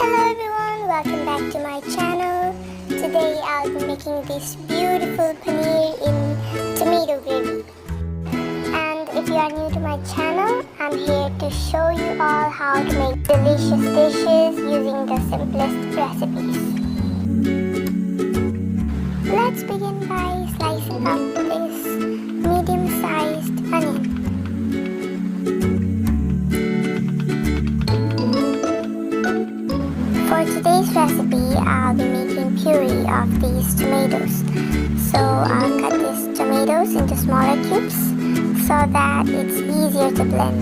Hello everyone, welcome back to my channel. Today I'll be making this beautiful paneer in tomato gravy. And if you are new to my channel, I'm here to show you all how to make delicious dishes using the simplest recipes. Let's begin by slicing up this medium-sized onion. For today's recipe, I'll be making puree of these tomatoes. So I'll cut these tomatoes into smaller cubes so that it's easier to blend.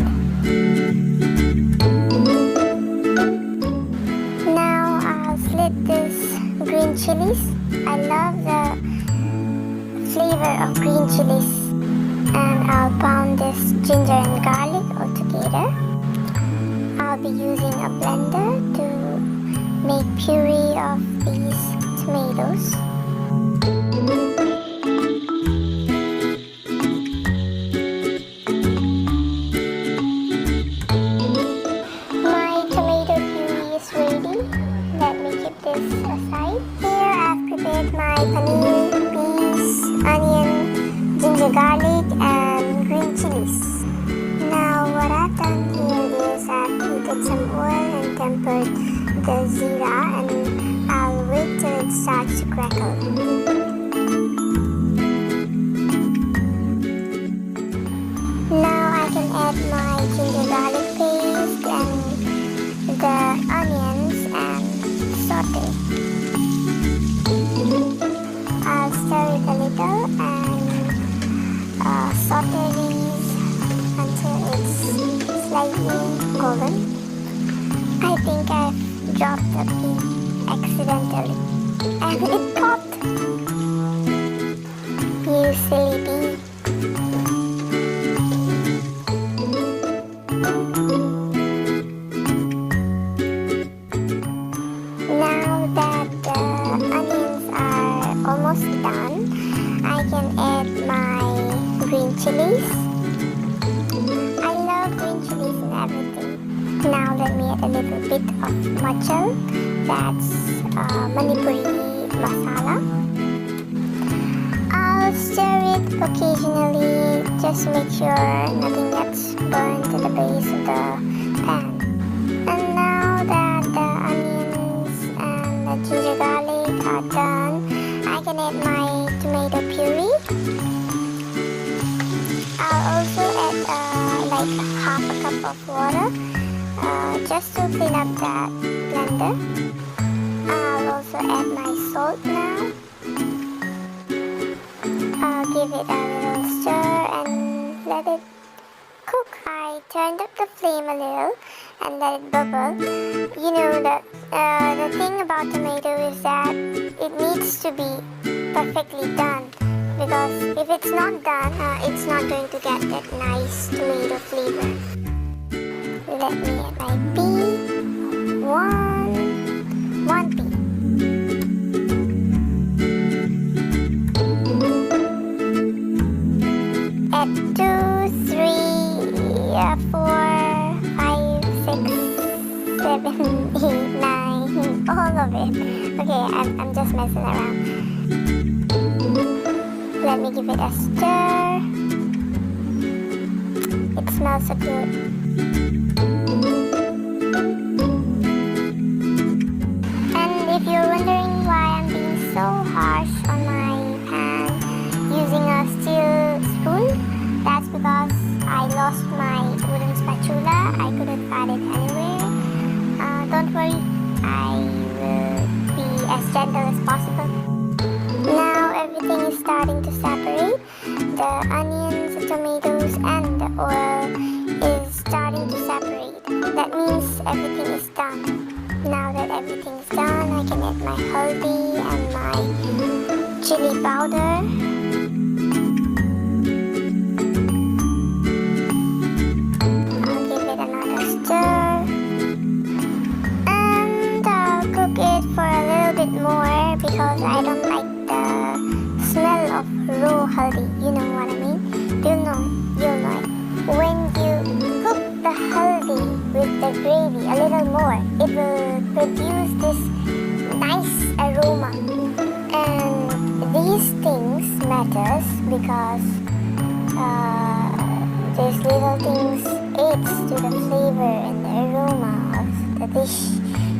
Now I'll slit these green chilies. I love the flavor of green chilies. And I'll pound this ginger and garlic all together. I'll be using a blender to make puree of these tomatoes. My tomato puree is ready. Let me keep this aside. Here I've prepared my paneer, peas, onion, ginger garlic and green chilies. Now what I've done here is I've heated some oil and tempered the Jeera, and I'll wait till it starts to crackle. Now I can add my ginger garlic paste and the onions and saute. I'll stir it a little and saute these until it's slightly golden. I think I've dropped the pea accidentally and it popped. You silly bee. Now that the onions are almost done, I can add my green chilies. I love green chilies in everything. Now let me add a little bit of machal, that's Manipuri masala. I'll stir it occasionally just to make sure nothing gets burned to the base of the pan. And now that the onions and the ginger garlic are done, I can add my tomato puree. I'll also add like half a cup of water. Just to clean up that blender. I'll also add my salt now. I'll give it a little stir and let it cook. I turned up the flame a little and let it bubble. You know, the thing about tomato is that it needs to be perfectly done, because if it's not done, it's not going to get that nice tomato flavor. Let me add my pea, one pea. Add 2, 3, 4, 5, 6, 7, 8, 9, all of it. Okay, I'm just messing around. Let me give it a stir. It smells so good. If you're wondering why I'm being so harsh on my pan using a steel spoon, that's because I lost my wooden spatula. I couldn't find it anywhere. Don't worry, I will be as gentle as possible. Now everything is starting to separate. The onions, the tomatoes and the oil is starting to separate. That means everything is done. Now that everything's done, I can add my haldi and my chili powder. I'll give it another stir. And I'll cook it for a little bit more because I don't like the smell of raw haldi. You know what I mean? You'll know it. When you cook the haldi with the gravy, gravy a little more. It will produce this nice aroma. And these things matters because these little things adds to the flavor and the aroma of the dish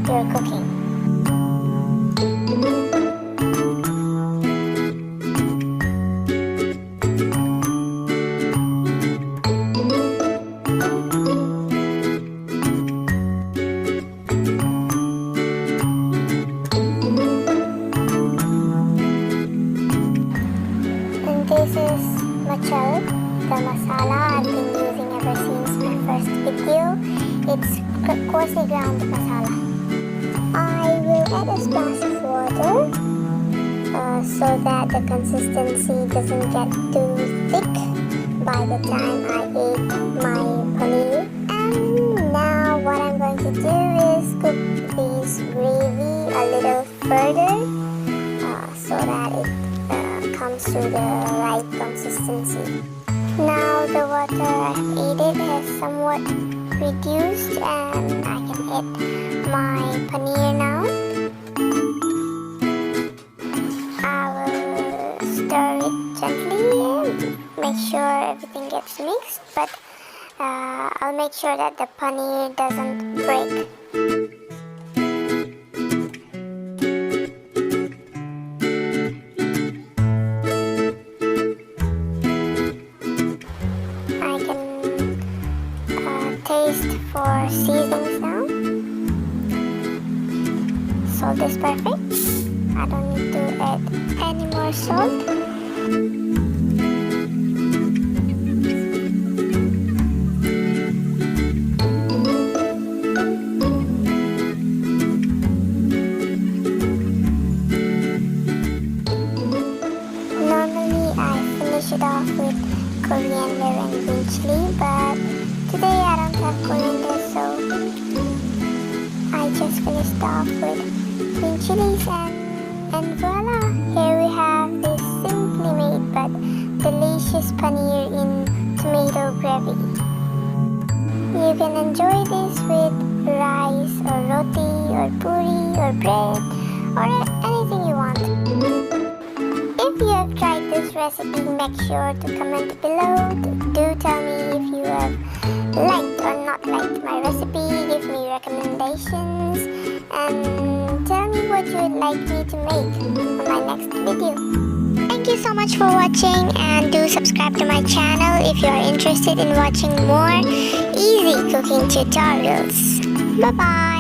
you're cooking. This is machal, the masala I've been using ever since my first video. It's coarsely ground masala. I will add a splash of water so that the consistency doesn't get too thick by the time I add my paneer. And now what I'm going to do is cook this gravy a little further so that it comes to the right consistency. Now the water I've added has somewhat reduced and I can add my paneer now. I will stir it gently and make sure everything gets mixed, but I'll make sure that the paneer doesn't break. Taste for seasonings now. Salt is perfect. I don't need to add any more salt. Normally I finish it off with coriander and green chilli, but today I don't have coriander, so I just finished off with green chilies and voila! Here we have this simply made but delicious paneer in tomato gravy. You can enjoy this with rice or roti or puri or bread or anything you want. If you have tried this recipe, make sure to comment below. Do tell me if you have liked or not liked my recipe. Give me recommendations and tell me what you would like me to make on my next video. Thank you so much for watching, and do subscribe to my channel if you are interested in watching more easy cooking tutorials. Bye bye.